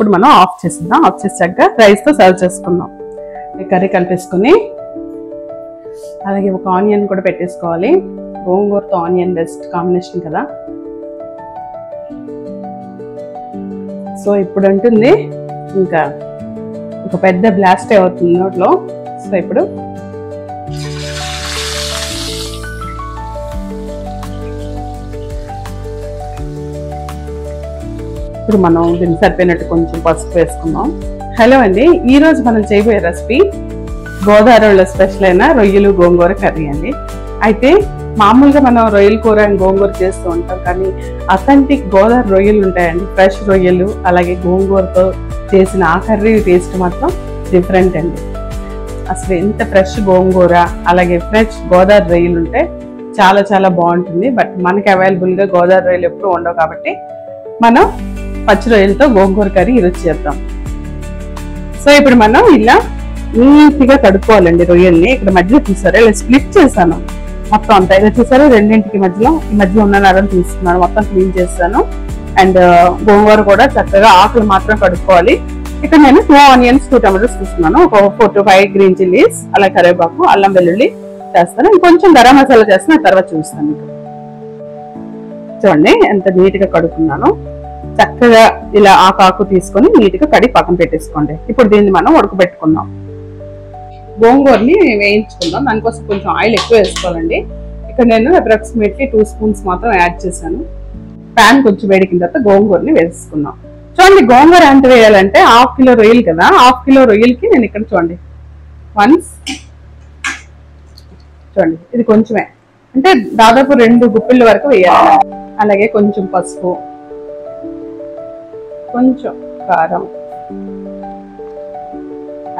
ఇప్పుడు మనం ఆఫ్ చేద్దాం. ఆఫ్ చేసాక రైస్ తో సర్వ్ చేసుకుందాం. ఈ కర్రీ కలిపేసుకుని అలాగే ఒక ఆనియన్ కూడా పెట్టేసుకోవాలి. గోంగూరతో ఆనియన్ బెస్ట్ కాంబినేషన్ కదా. సో ఇప్పుడు ఉంటుంది ఇంకా ఒక పెద్ద బ్లాస్ట్ అవుతుంది నోట్లో. సో ఇప్పుడు మనం దీన్ని సరిపోయినట్టు కొంచెం పసుపు వేసుకుందాం. హలో అండి, ఈ రోజు మనం చేయబోయే రెసిపీ గోదావరిలో స్పెషల్ అయిన రొయ్యలు గోంగూర కర్రీ అండి. అయితే మామూలుగా మనం రొయ్యల కూర అండ్ గోంగూర చేస్తూ ఉంటాం, కానీ అథెంటిక్ గోదావరి రొయ్యలు ఉంటాయండి. ఫ్రెష్ రొయ్యలు అలాగే గోంగూరతో చేసిన ఆ కర్రీ టేస్ట్ మాత్రం డిఫరెంట్ అండి. అసలు ఎంత ఫ్రెష్ గోంగూర అలాగే ఫ్రెష్ గోదావరి రొయ్యలు ఉంటే చాలా చాలా బాగుంటుంది. బట్ మనకి అవైలబుల్గా గోదావరి రొయ్యలు ఎప్పుడూ ఉండవు కాబట్టి మనం పచ్చి రొయ్యలతో గోంగూర కర్రీ ఈరోజు చేద్దాం. సో ఇప్పుడు మనం ఇలా నీట్గా కడుక్కోవాలండి రొయ్యల్ని. ఇక్కడ మధ్యలో చూసారా ఇలా స్ప్లిట్ చేశాను మొత్తం అంతా. ఇలా చూసారా రెండింటికి మధ్యలో ఈ మధ్యలో ఉన్న నరం తీసుకున్నాను, మొత్తం క్లీన్ చేస్తాను. అండ్ గోంగూర కూడా చక్కగా ఆకులు మాత్రం కడుక్కోవాలి. ఇక్కడ నేను 2 ఆనియన్స్ 2 టమాటోస్ తీసుకున్నాను, ఒక 4 to 5 గ్రీన్ చిల్లీస్, అలాగే కరివేపాకు, అల్లం వెల్లుల్లి చేస్తాను. ఇంకొంచెం గరం మసాలా చేస్తాను, తర్వాత చూస్తాను. చూడండి ఎంత నీట్గా కడుక్కున్నాను. చక్కగా ఇలా ఆకు తీసుకొని నీట్గా కడిగి పక్కన పెట్టేసుకోండి. ఇప్పుడు దీన్ని మనం ఉడకబెట్టుకుందాం. గోంగూరని వేయించుకుందాం. దానికోసం కొంచెం ఆయిల్ ఎక్కువ వేసుకోవాలండి. ఇక్కడ నేను అప్రాక్సిమేట్లీ 2 స్పూన్స్ మాత్రం యాడ్ చేశాను. ప్యాన్ కొంచెం వేడికిన తర్వాత గోంగూరని వేసుకుందాం. చూడండి గోంగూర ఎంత వేయాలంటే 1/2 కిలో రొయ్యలు కదా, 1/2 కిలో రొయ్యలకి నేను ఇక్కడ చూడండి చూడండి ఇది కొంచెమే, అంటే దాదాపు 2 గుప్పిళ్ళ వరకు వేయాలి. అలాగే కొంచెం పసుపు, కొంచెం కారం,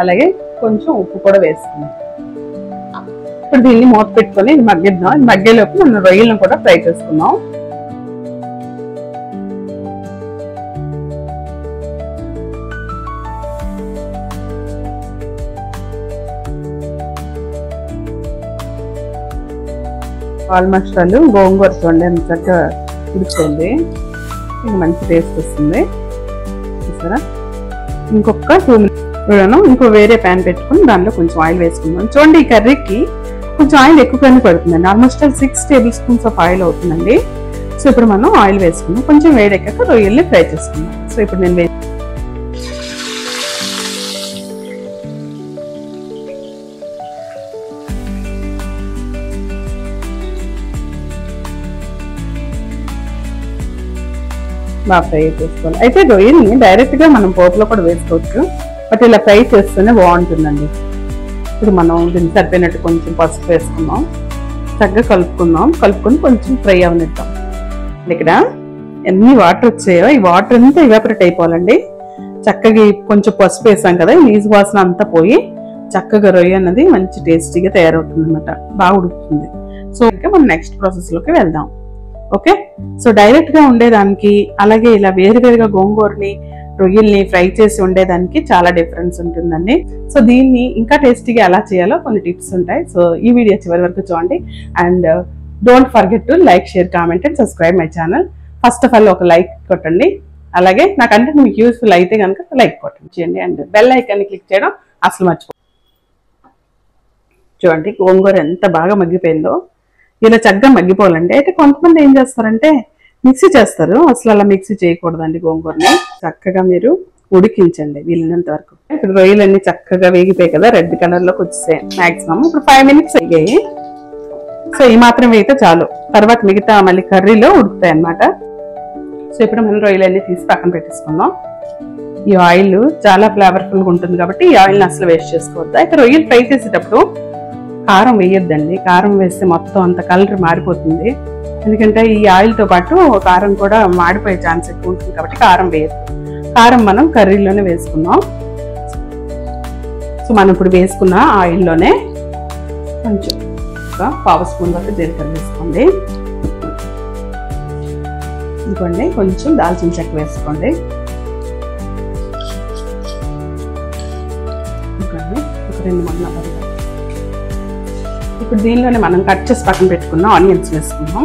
అలాగే కొంచెం ఉప్పు కూడా వేసుకుందాం. ఇప్పుడు దీన్ని మూత పెట్టుకొని మగ్గిద్దాం. మగ్గేలోపు మనం రొయ్యలను కూడా ఫ్రై చేసుకుందాం. ఆల్మోస్ట్ వాళ్ళు గోంగూర చూడండి ఎంత చక్కగా ఉడికింది, ఇంకా మంచి టేస్ట్ వస్తుంది చూసారా. ఇంకొక 2 మినిట్స్ ఇంకో వేరే ప్యాన్ పెట్టుకుని దాంట్లో కొంచెం ఆయిల్ వేసుకుందాం. చూడండి ఈ కర్రీకి కొంచెం ఆయిల్ ఎక్కువగానే పడుతుందండి, almost 6 table spoons of oil అవుతుందండి. సో ఇప్పుడు మనం ఆయిల్ వేసుకుందాం. కొంచెం వేడెక్కాక రొయ్యల్ని ఫ్రై చేసుకుందాం. సో ఇప్పుడు నేను బాగా ఫ్రై చేసుకోవాలి. అయితే రొయ్యల్ని డైరెక్ట్ గా మనం పోపులో కూడా వేసుకోవచ్చు, బట్ ఇలా ఫ్రై చేస్తేనే బాగుంటుందండి. ఇప్పుడు మనం దీన్ని సరిపోయినట్టు కొంచెం పసుపు వేసుకుందాం, చక్కగా కలుపుకుందాం. కలుపుకొని కొంచెం ఫ్రై అవనిద్దాం. ఇక్కడ ఎన్ని వాటర్ వచ్చాయో ఈ వాటర్ అంతా ఇవాపరేట్ అయిపోవాలండి. చక్కగా కొంచెం పసుపు వేసాం కదా, నీసు వాసన అంతా పోయి చక్కగా రొయ్య అన్నది మంచి టేస్టీగా తయారవుతుంది అనమాట, బాగా ఉడుకుతుంది. సో ఇంకా మనం నెక్స్ట్ ప్రాసెస్ లోకి వెళ్దాం. ఓకే, సో డైరెక్ట్ గా ఉండేదానికి అలాగే ఇలా వేరువేరుగా గోంగూరని రొయ్యల్ని ఫ్రై చేసి ఉండేదానికి చాలా డిఫరెన్స్ ఉంటుందండి. సో దీన్ని ఇంకా టేస్టీగా ఎలా చేయాలో కొన్ని టిప్స్ ఉంటాయి. సో ఈ వీడియో చివరి వరకు చూడండి. And don't forget to like, share, comment and subscribe my channel. First of all ఒక లైక్ కొట్టండి. అలాగే నా కంటెంట్ మీకు యూస్ఫుల్ అయితే కనుక లైక్ కొట్టండి. అండ్ బెల్ ఐకాన్ని క్లిక్ చేయడం అసలు మర్చిపో. చూడండి గోంగూర ఎంత బాగా మగ్గిపోయిందో. ఇలా చక్కగా మగ్గిపోవాలండి. అయితే కొంతమంది ఏం చేస్తారంటే మిక్సీ చేస్తారు, అసలు అలా మిక్సీ చేయకూడదండి. గోంగూరని చక్కగా మీరు ఉడికించండి వీలైనంత వరకు. ఇప్పుడు రొయ్యలన్నీ చక్కగా వేగిపోయాయి కదా, రెడ్ కలర్ లోకి వచ్చేసాయి మాక్సిమం. ఇప్పుడు 5 మినిట్స్ అయ్యాయి. సో ఈ మాత్రం వేగితే చాలు, తర్వాత మిగతా మళ్ళీ కర్రీలో ఉడుకుతాయి అన్నమాట. సో ఇప్పుడు మనం రొయ్యలన్నీ తీసి పక్కన పెట్టేసుకుందాం. ఈ ఆయిల్ చాలా ఫ్లేవర్ఫుల్ గా ఉంటుంది కాబట్టి ఈ ఆయిల్ని అసలు వేస్ట్ చేసుకోవద్దు. అయితే రొయ్యలు ఫ్రై చేసేటప్పుడు కారం వేయొద్దండి. కారం వేస్తే మొత్తం అంత కలర్ మారిపోతుంది, ఎందుకంటే ఈ ఆయిల్ తో పాటు కారం కూడా మాడిపోయే ఛాన్స్ ఎక్కువ ఉంటుంది కాబట్టి కారం వేయద్దు. కారం మనం కర్రీలోనే వేసుకుందాం. సో మనం ఇప్పుడు వేసుకున్న ఆయిల్లోనే కొంచెం ఒక 1/2 స్పూన్ వరకు జీలకర్ర వేసుకోండి. ఇంకోండి కొంచెం దాల్చిన చెక్క వేసుకోండి. ఇంకోండి ఒక 2 మగ్గుల. ఇప్పుడు దీనిలోనే మనం కట్ చేసి పక్కన పెట్టుకున్న ఆనియన్స్ వేసుకుందాం.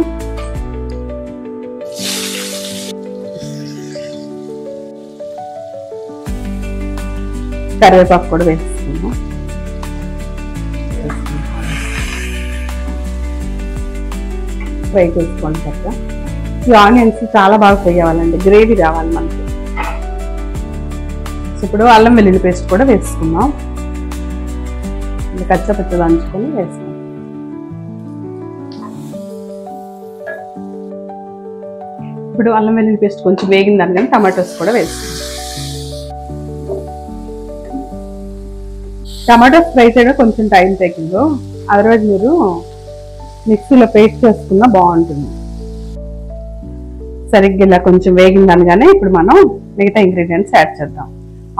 కరివేపాకు కూడా వేసుకున్నాం. ఫ్రై చేసుకోండి చక్కగా. ఈ ఆనియన్స్ చాలా బాగా ఫ్రై అవ్వాలండి, గ్రేవీ రావాలి మనకి. ఇప్పుడు అల్లం వెల్లుల్లి పేస్ట్ కూడా వేసుకున్నాం. కచ్చపచ్చ దంచుకొని వేసుకున్నాం. ఇప్పుడు అల్లం వెల్లుల్లి పేస్ట్ కొంచెం వేగిందని కానీ టమాటోస్ కూడా వేసుకున్నాం. టమాటోస్ ఫ్రై చేయడం కొంచెం టైం తగ్గిందో, అదర్వైజ్ మీరు మిక్సీలో పేస్ట్ చేసుకున్నా బాగుంటుంది. సరిగ్గా ఇలా కొంచెం వేగిందనగానే ఇప్పుడు మనం మిగతా ఇంగ్రీడియంట్స్ యాడ్ చేద్దాం.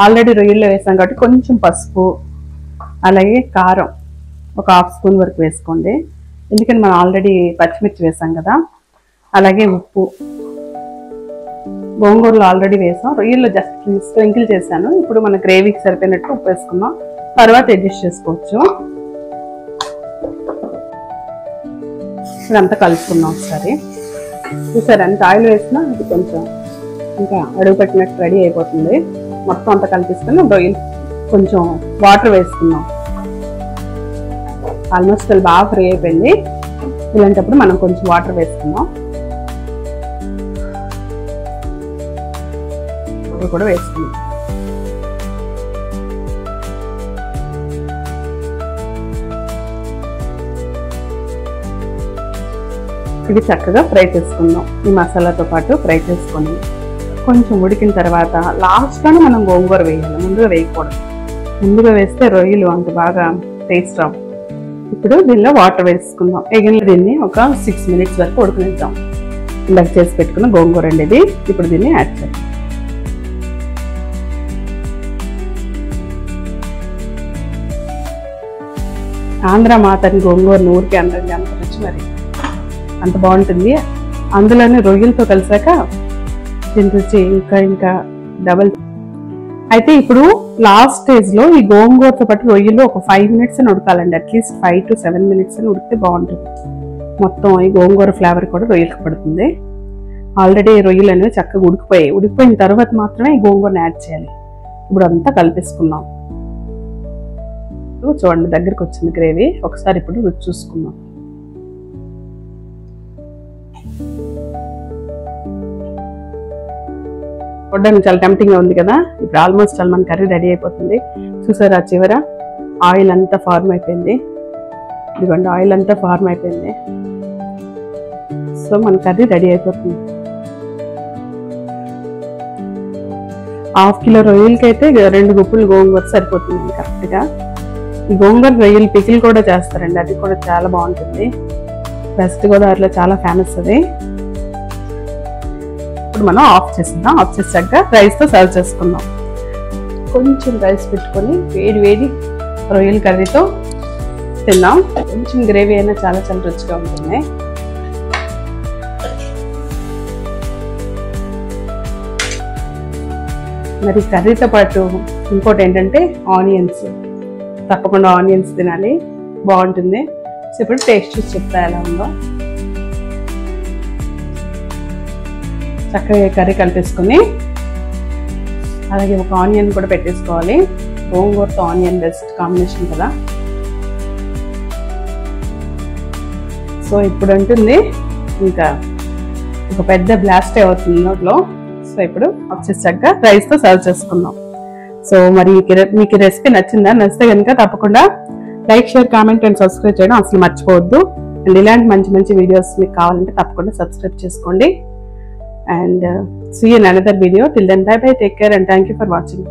ఆల్రెడీ రొయ్యల్లో వేసాం కాబట్టి కొంచెం పసుపు, అలాగే కారం ఒక 1/2 స్పూన్ వరకు వేసుకోండి, ఎందుకంటే మనం ఆల్రెడీ పచ్చిమిర్చి వేసాం కదా. అలాగే ఉప్పు, గోంగూరలో ఆల్రెడీ వేసాం, రొయ్యల్లో జస్ట్ స్ప్రింకిల్ చేశాను. ఇప్పుడు మన గ్రేవీకి సరిపోయినట్టు ఉప్పు వేసుకున్నాం, తర్వాత అడ్జస్ట్ చేసుకోవచ్చు. ఇదంతా కలుపుకున్నాం ఒకసారి. చూసారు అంత ఆయిల్ వేసినా అది కొంచెం ఇంకా అడుగు పెట్టినట్టు రెడీ అయిపోతుంది. మొత్తం అంతా కలిపిస్తున్నాం. రొయ్యలు కొంచెం వాటర్ వేసుకున్నాం. ఆల్మోస్ట్ అది బాగా ఫ్రై అయిపోయింది. ఇలాంటప్పుడు మనం కొంచెం వాటర్ వేసుకున్నాం. వాటర్ కూడా వేసుకున్నాం. ఇది చక్కగా ఫ్రై చేసుకుందాం. ఈ మసాలాతో పాటు ఫ్రై చేసుకొని కొంచెం ఉడికిన తర్వాత లాస్ట్లోనే మనం గోంగూర వేయాలి, ముందుగా వేయకూడదు. ముందుగా వేస్తే రొయ్యలు అంత బాగా టేస్ట్ రావు. ఇప్పుడు దీనిలో వాటర్ వేసుకుందాం. ఎగిన దీన్ని ఒక 6 మినిట్స్ వరకు ఉడకనిద్దాం. ఇలా చేసి పెట్టుకున్న గోంగూర అండి ఇది. ఇప్పుడు దీన్ని యాడ్ చేద్దాం. ఆంధ్ర మాతని గోంగూర నూరికి అందరికీ అంత రుచి, మరి అంత బాగుంటుంది. అందులోనే రొయ్యలతో కలిసాక దీని రుచి ఇంకా డబల్. అయితే ఇప్పుడు లాస్ట్ స్టేజ్లో ఈ గోంగూరతో పాటు రొయ్యలు ఒక 5 మినిట్స్ అని ఉడకాలండి. అట్లీస్ట్ 5 to 7 మినిట్స్ అని ఉడికితే బాగుంటుంది. మొత్తం ఈ గోంగూర ఫ్లేవర్ కూడా రొయ్యలకు పడుతుంది. ఆల్రెడీ రొయ్యలు అనేవి చక్కగా ఉడికిపోయిన తర్వాత మాత్రమే ఈ గోంగూరని యాడ్ చేయాలి. ఇప్పుడు అంతా కలిపేసుకున్నాం. చూడండి దగ్గరికి వచ్చింది గ్రేవీ. ఒకసారి ఇప్పుడు రుచి చూసుకుందాం. చూడడానికి చాలా టెంప్టింగ్గా ఉంది కదా. ఇప్పుడు ఆల్మోస్ట్ చాలా మన కర్రీ రెడీ అయిపోతుంది. చూసారా చివర ఆయిల్ అంతా ఫార్మ్ అయిపోయింది. ఇదిగోండి ఆయిల్ అంతా ఫార్మ్ అయిపోయింది. సో మన కర్రీ రెడీ అయిపోతుంది. 1/2 కిలో రొయ్యలకి అయితే 2 గుప్పులు గోంగూర సరిపోతుంది కరెక్ట్గా. ఈ గోంగూర రొయ్యలు పికిల్ కూడా చేస్తారండి, అది కూడా చాలా బాగుంటుంది. వెస్ట్ గోదావరిలో చాలా ఫేమస్ అది. ఇప్పుడు మనం ఆఫ్ చేద్దాం. ఆఫ్ చేసాక రైస్తో సర్వ్ చేసుకుందాం. కొంచెం రైస్ పెట్టుకొని వేడి రొయ్యల కర్రీతో తిన్నాం. కొంచెం గ్రేవీ అయినా చాలా చాలా రుచిగా ఉంటుంది. మరి కర్రీతో పాటు ఇంకోటి ఏంటంటే ఆనియన్స్, తప్పకుండా ఆనియన్స్ తినాలి, బాగుంటుంది. సో ఇప్పుడు టేస్ట్ చూసి చెప్తా ఎలా ఉందో. చక్కగా కర్రీ కలిపేసుకొని అలాగే ఒక ఆనియన్ కూడా పెట్టేసుకోవాలి. గోంగూరతో ఆనియన్ బెస్ట్ కాంబినేషన్ కదా. సో ఇప్పుడు ఉంటుంది ఇంకా ఒక పెద్ద బ్లాస్ట్ అవుతుంది నోట్లో. సో ఇప్పుడు వచ్చేసాక రైస్తో సర్వ్ చేసుకుందాం. సో మరి మీకు రెసిపీ నచ్చిందా? నచ్చితే కనుక తప్పకుండా like, share, comment and subscribe చేయడం అసలు మర్చిపోవద్దు. అండ్ ఇలాంటి మంచి వీడియోస్ మీకు కావాలంటే తప్పకుండా సబ్స్క్రైబ్ చేసుకోండి. And see you in another video. Till then, bye bye, take care and thank you for watching.